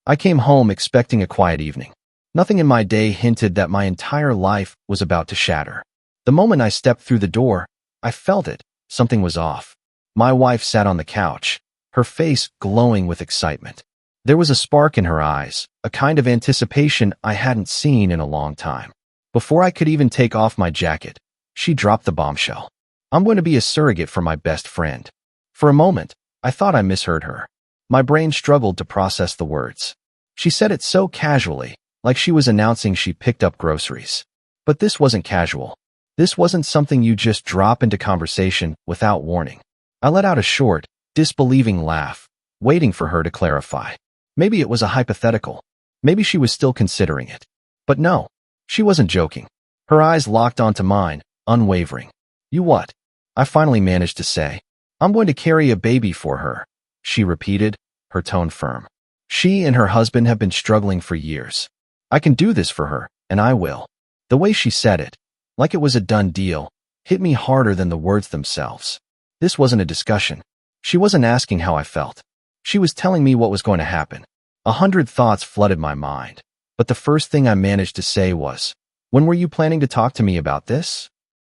I came home expecting a quiet evening. Nothing in my day hinted that my entire life was about to shatter. The moment I stepped through the door, I felt it. Something was off. My wife sat on the couch, her face glowing with excitement. There was a spark in her eyes, a kind of anticipation I hadn't seen in a long time. Before I could even take off my jacket, she dropped the bombshell. I'm going to be a surrogate for my best friend. For a moment, I thought I misheard her. My brain struggled to process the words. She said it so casually, like she was announcing she picked up groceries. But this wasn't casual. This wasn't something you just drop into conversation without warning. I let out a short, disbelieving laugh, waiting for her to clarify. Maybe it was a hypothetical. Maybe she was still considering it. But no, she wasn't joking. Her eyes locked onto mine, unwavering. You what? I finally managed to say. I'm going to carry a baby for her, she repeated, her tone firm. She and her husband have been struggling for years. I can do this for her, and I will. The way she said it, like it was a done deal, hit me harder than the words themselves. This wasn't a discussion. She wasn't asking how I felt. She was telling me what was going to happen. 100 thoughts flooded my mind, but the first thing I managed to say was, "When were you planning to talk to me about this?"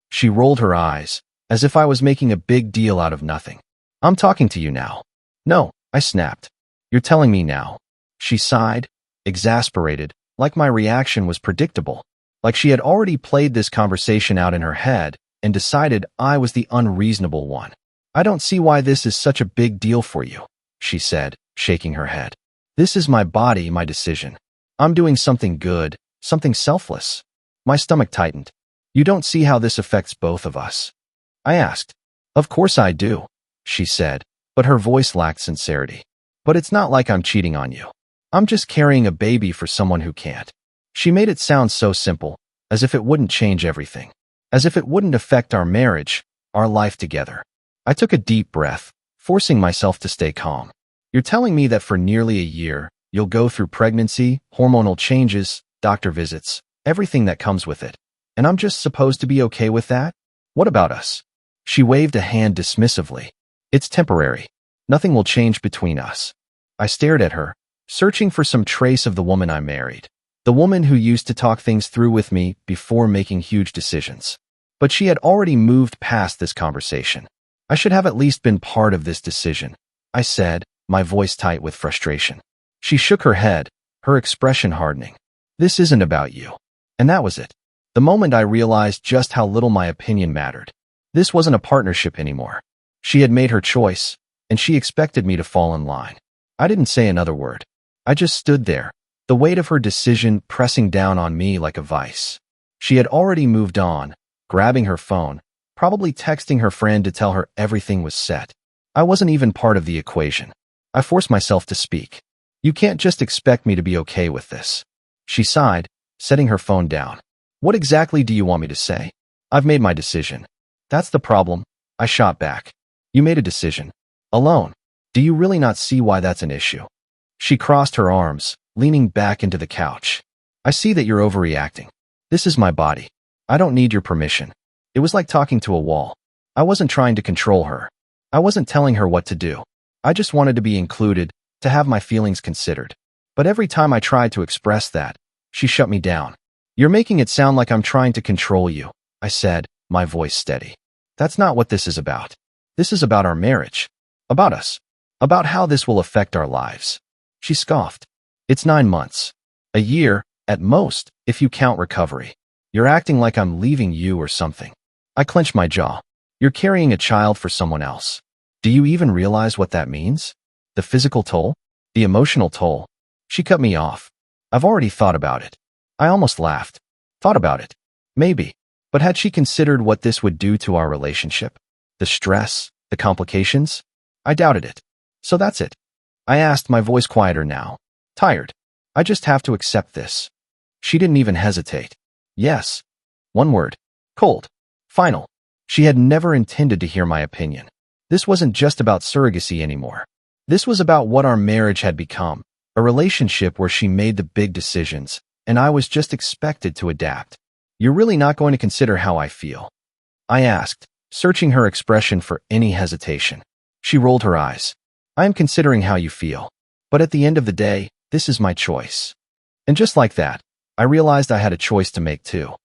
She rolled her eyes, as if I was making a big deal out of nothing. "I'm talking to you now." "No," I snapped. "You're telling me now." She sighed, exasperated, like my reaction was predictable, like she had already played this conversation out in her head and decided I was the unreasonable one. "I don't see why this is such a big deal for you," she said, shaking her head. "This is my body, my decision. I'm doing something good, something selfless." My stomach tightened. "You don't see how this affects both of us?" I asked. "Of course I do," she said, but her voice lacked sincerity. "But it's not like I'm cheating on you. I'm just carrying a baby for someone who can't." She made it sound so simple, as if it wouldn't change everything, as if it wouldn't affect our marriage, our life together. I took a deep breath, forcing myself to stay calm. "You're telling me that for nearly a year, you'll go through pregnancy, hormonal changes, doctor visits, everything that comes with it, and I'm just supposed to be okay with that? What about us?" She waved a hand dismissively. "It's temporary. Nothing will change between us." I stared at her, searching for some trace of the woman I married. The woman who used to talk things through with me before making huge decisions. But she had already moved past this conversation. I should have at least been part of this decision, I said, my voice tight with frustration. She shook her head, her expression hardening. "This isn't about you." And that was it. The moment I realized just how little my opinion mattered. This wasn't a partnership anymore. She had made her choice, and she expected me to fall in line. I didn't say another word. I just stood there, the weight of her decision pressing down on me like a vice. She had already moved on, grabbing her phone, probably texting her friend to tell her everything was set. I wasn't even part of the equation. I forced myself to speak. "You can't just expect me to be okay with this." She sighed, setting her phone down. "What exactly do you want me to say?" "I've made my decision." "That's the problem," I shot back. "You made a decision. Alone. Do you really not see why that's an issue?" She crossed her arms, leaning back into the couch. "I see that you're overreacting. This is my body. I don't need your permission." It was like talking to a wall. I wasn't trying to control her. I wasn't telling her what to do. I just wanted to be included, to have my feelings considered. But every time I tried to express that, she shut me down. "You're making it sound like I'm trying to control you," I said, my voice steady. "That's not what this is about. This is about our marriage. About us. About how this will affect our lives." She scoffed. "It's 9 months. A year, at most, if you count recovery. You're acting like I'm leaving you or something." I clenched my jaw. "You're carrying a child for someone else. Do you even realize what that means? The physical toll? The emotional toll?" She cut me off. "I've already thought about it." I almost laughed. Thought about it. Maybe. But had she considered what this would do to our relationship? The stress? The complications? I doubted it. "So that's it?" I asked, my voice quieter now. "Tired. I just have to accept this." She didn't even hesitate. "Yes." One word. Cold. Final. She had never intended to hear my opinion. This wasn't just about surrogacy anymore. This was about what our marriage had become, a relationship where she made the big decisions, and I was just expected to adapt. "You're really not going to consider how I feel?" I asked, searching her expression for any hesitation. She rolled her eyes. "I am considering how you feel. But at the end of the day, This is my choice. And just like that, I realized I had a choice to make too.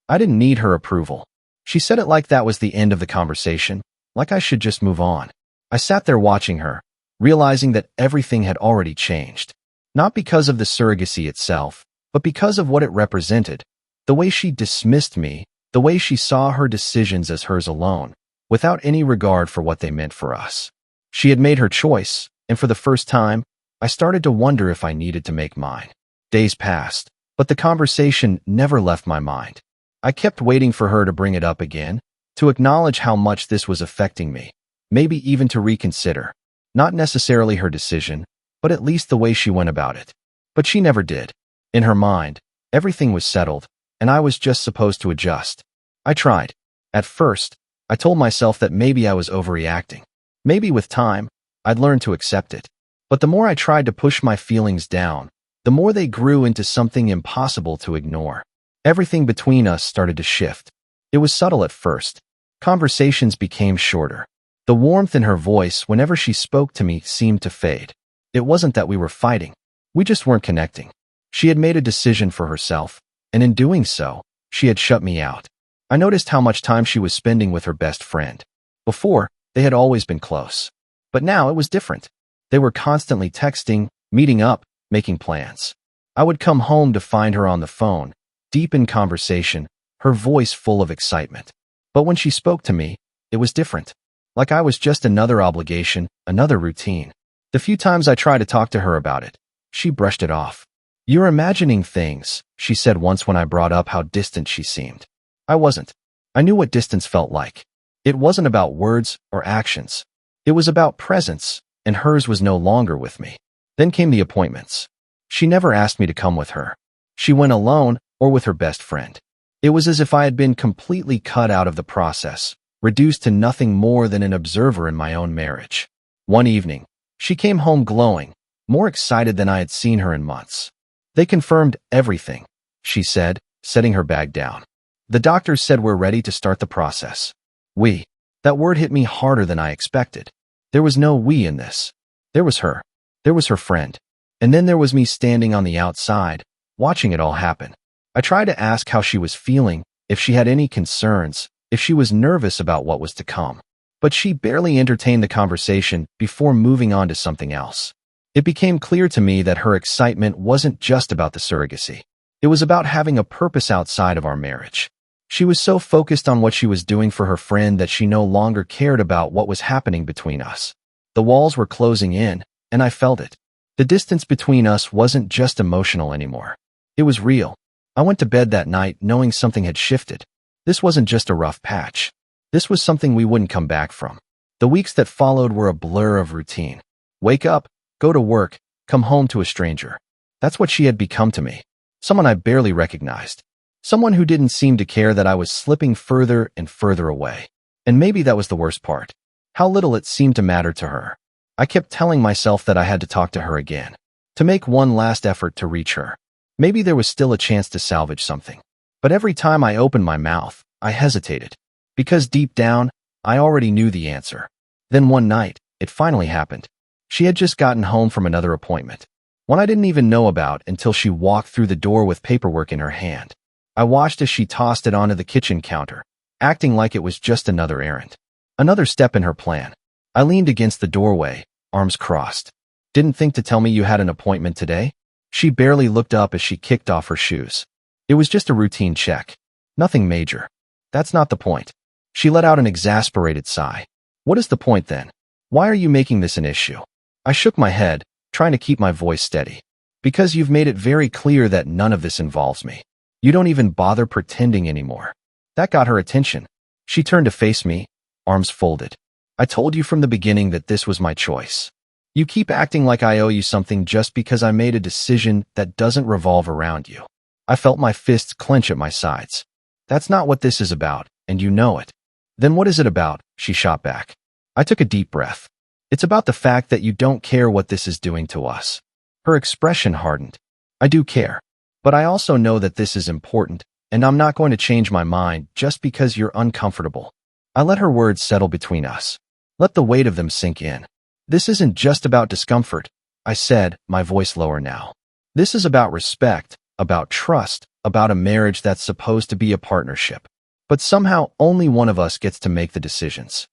I didn't need her approval. She said it like that was the end of the conversation, like I should just move on. I sat there watching her, realizing that everything had already changed. Not because of the surrogacy itself, but because of what it represented. The way she dismissed me, the way she saw her decisions as hers alone, without any regard for what they meant for us. She had made her choice, and for the first time, I started to wonder if I needed to make mine. Days passed, but the conversation never left my mind. I kept waiting for her to bring it up again, to acknowledge how much this was affecting me, maybe even to reconsider. Not necessarily her decision, but at least the way she went about it. But she never did. In her mind, everything was settled, and I was just supposed to adjust. I tried. At first, I told myself that maybe I was overreacting. Maybe with time, I'd learn to accept it. But the more I tried to push my feelings down, the more they grew into something impossible to ignore. Everything between us started to shift. It was subtle at first. Conversations became shorter. The warmth in her voice whenever she spoke to me seemed to fade. It wasn't that we were fighting. We just weren't connecting. She had made a decision for herself, and in doing so, she had shut me out. I noticed how much time she was spending with her best friend. Before, they had always been close. But now it was different. They were constantly texting, meeting up, making plans. I would come home to find her on the phone, deep in conversation, her voice full of excitement. But when she spoke to me, it was different. Like I was just another obligation, another routine. The few times I tried to talk to her about it, she brushed it off. "You're imagining things," she said once when I brought up how distant she seemed. I wasn't. I knew what distance felt like. It wasn't about words or actions. It was about presence, and hers was no longer with me. Then came the appointments. She never asked me to come with her. She went alone or with her best friend. It was as if I had been completely cut out of the process, reduced to nothing more than an observer in my own marriage. One evening, she came home glowing, more excited than I had seen her in months. "They confirmed everything," she said, setting her bag down. "The doctors said we're ready to start the process." We. That word hit me harder than I expected. There was no we in this. There was her. There was her friend. And then there was me standing on the outside, watching it all happen. I tried to ask how she was feeling, if she had any concerns, if she was nervous about what was to come. But she barely entertained the conversation before moving on to something else. It became clear to me that her excitement wasn't just about the surrogacy. It was about having a purpose outside of our marriage. She was so focused on what she was doing for her friend that she no longer cared about what was happening between us. The walls were closing in, and I felt it. The distance between us wasn't just emotional anymore. It was real. I went to bed that night knowing something had shifted. This wasn't just a rough patch. This was something we wouldn't come back from. The weeks that followed were a blur of routine. Wake up, go to work, come home to a stranger. That's what she had become to me. Someone I barely recognized. Someone who didn't seem to care that I was slipping further and further away. And maybe that was the worst part. How little it seemed to matter to her. I kept telling myself that I had to talk to her again. To make one last effort to reach her. Maybe there was still a chance to salvage something. But every time I opened my mouth, I hesitated. Because deep down, I already knew the answer. Then one night, it finally happened. She had just gotten home from another appointment. One I didn't even know about until she walked through the door with paperwork in her hand. I watched as she tossed it onto the kitchen counter, acting like it was just another errand. Another step in her plan. I leaned against the doorway, arms crossed. "Didn't think to tell me you had an appointment today?" She barely looked up as she kicked off her shoes. "It was just a routine check. Nothing major." "That's not the point." She let out an exasperated sigh. "What is the point then? Why are you making this an issue?" I shook my head, trying to keep my voice steady. "Because you've made it very clear that none of this involves me. You don't even bother pretending anymore." That got her attention. She turned to face me, arms folded. "I told you from the beginning that this was my choice. You keep acting like I owe you something just because I made a decision that doesn't revolve around you." I felt my fists clench at my sides. "That's not what this is about, and you know it." "Then what is it about?" she shot back. I took a deep breath. "It's about the fact that you don't care what this is doing to us." Her expression hardened. "I do care. But I also know that this is important, and I'm not going to change my mind just because you're uncomfortable." I let her words settle between us. Let the weight of them sink in. "This isn't just about discomfort," I said, my voice lower now. This is about respect, about trust, about a marriage that's supposed to be a partnership. But somehow only one of us gets to make the decisions.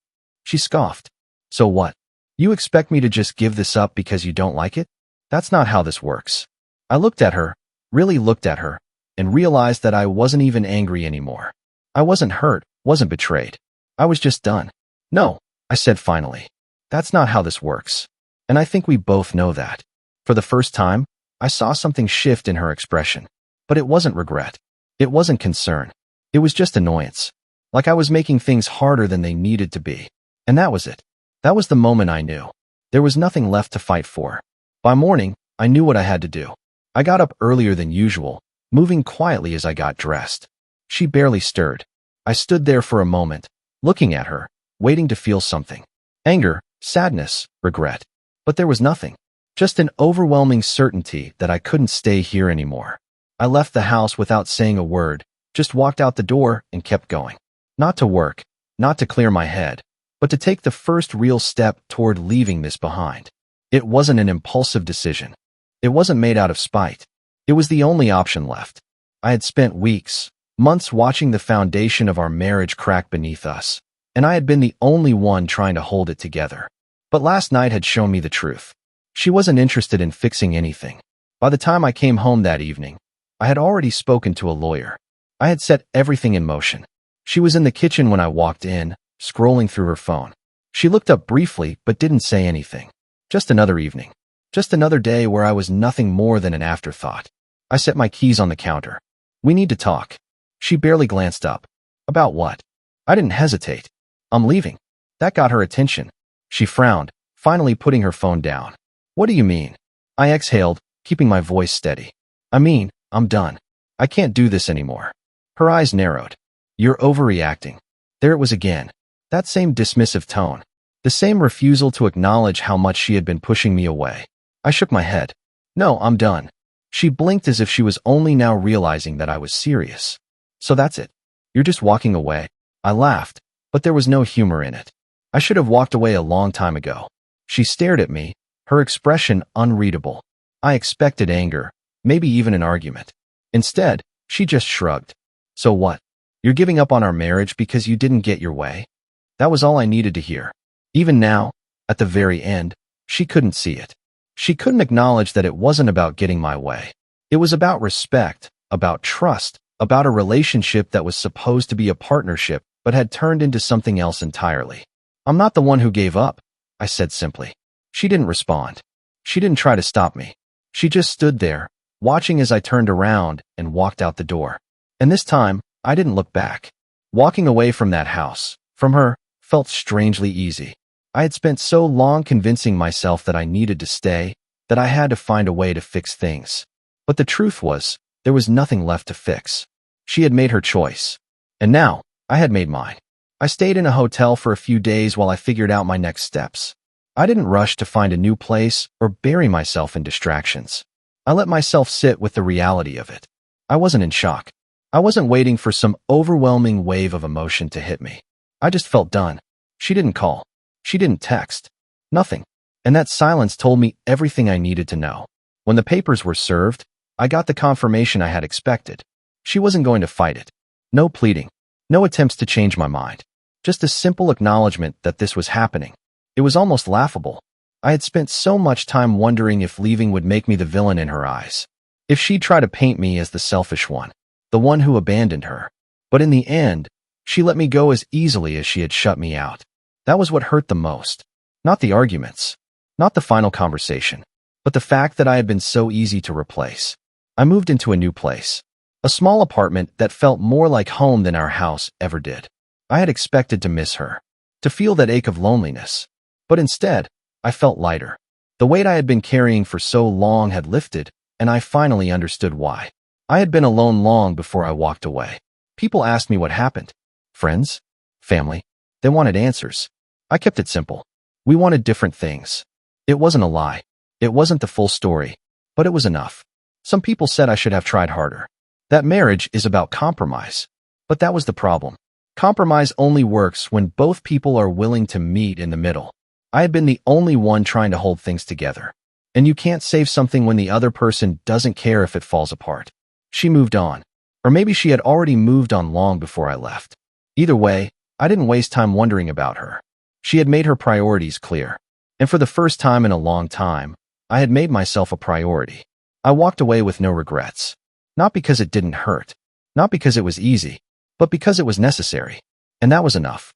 She scoffed. So what? You expect me to just give this up because you don't like it? That's not how this works. I looked at her, really looked at her, and realized that I wasn't even angry anymore. I wasn't hurt, wasn't betrayed. I was just done. No, I said finally. That's not how this works. And I think we both know that. For the first time, I saw something shift in her expression. But it wasn't regret. It wasn't concern. It was just annoyance. Like I was making things harder than they needed to be. And that was it. That was the moment I knew. There was nothing left to fight for. By morning, I knew what I had to do. I got up earlier than usual, moving quietly as I got dressed. She barely stirred. I stood there for a moment, looking at her, waiting to feel something. Anger, sadness, regret. But there was nothing. Just an overwhelming certainty that I couldn't stay here anymore. I left the house without saying a word, just walked out the door and kept going. Not to work, not to clear my head, but to take the first real step toward leaving this behind. It wasn't an impulsive decision. It wasn't made out of spite. It was the only option left. I had spent weeks, months watching the foundation of our marriage crack beneath us, and I had been the only one trying to hold it together. But last night had shown me the truth. She wasn't interested in fixing anything. By the time I came home that evening, I had already spoken to a lawyer. I had set everything in motion. She was in the kitchen when I walked in, scrolling through her phone. She looked up briefly but didn't say anything. Just another evening. Just another day where I was nothing more than an afterthought. I set my keys on the counter. We need to talk. She barely glanced up. About what? I didn't hesitate. I'm leaving. That got her attention. She frowned, finally putting her phone down. What do you mean? I exhaled, keeping my voice steady. I mean, I'm done. I can't do this anymore. Her eyes narrowed. You're overreacting. There it was again. That same dismissive tone. The same refusal to acknowledge how much she had been pushing me away. I shook my head. No, I'm done. She blinked as if she was only now realizing that I was serious. So that's it. You're just walking away. I laughed, but there was no humor in it. I should have walked away a long time ago. She stared at me, her expression unreadable. I expected anger, maybe even an argument. Instead, she just shrugged. So what? You're giving up on our marriage because you didn't get your way? That was all I needed to hear. Even now, at the very end, she couldn't see it. She couldn't acknowledge that it wasn't about getting my way. It was about respect, about trust, about a relationship that was supposed to be a partnership but had turned into something else entirely. I'm not the one who gave up, I said simply. She didn't respond. She didn't try to stop me. She just stood there, watching as I turned around and walked out the door. And this time, I didn't look back. Walking away from that house, from her, felt strangely easy. I had spent so long convincing myself that I needed to stay, that I had to find a way to fix things. But the truth was, there was nothing left to fix. She had made her choice. And now, I had made mine. I stayed in a hotel for a few days while I figured out my next steps. I didn't rush to find a new place or bury myself in distractions. I let myself sit with the reality of it. I wasn't in shock. I wasn't waiting for some overwhelming wave of emotion to hit me. I just felt done. She didn't call. She didn't text. Nothing. And that silence told me everything I needed to know. When the papers were served, I got the confirmation I had expected. She wasn't going to fight it. No pleading. No attempts to change my mind. Just a simple acknowledgement that this was happening. It was almost laughable. I had spent so much time wondering if leaving would make me the villain in her eyes. If she'd try to paint me as the selfish one, the one who abandoned her. But in the end, she let me go as easily as she had shut me out. That was what hurt the most. Not the arguments. Not the final conversation. But the fact that I had been so easy to replace. I moved into a new place. A small apartment that felt more like home than our house ever did. I had expected to miss her. To feel that ache of loneliness. But instead, I felt lighter. The weight I had been carrying for so long had lifted, and I finally understood why. I had been alone long before I walked away. People asked me what happened. Friends? Family? They wanted answers. I kept it simple. We wanted different things. It wasn't a lie. It wasn't the full story. But it was enough. Some people said I should have tried harder. That marriage is about compromise. But that was the problem. Compromise only works when both people are willing to meet in the middle. I had been the only one trying to hold things together. And you can't save something when the other person doesn't care if it falls apart. She moved on. Or maybe she had already moved on long before I left. Either way, I didn't waste time wondering about her. She had made her priorities clear. And for the first time in a long time, I had made myself a priority. I walked away with no regrets. Not because it didn't hurt. Not because it was easy. But because it was necessary. And that was enough.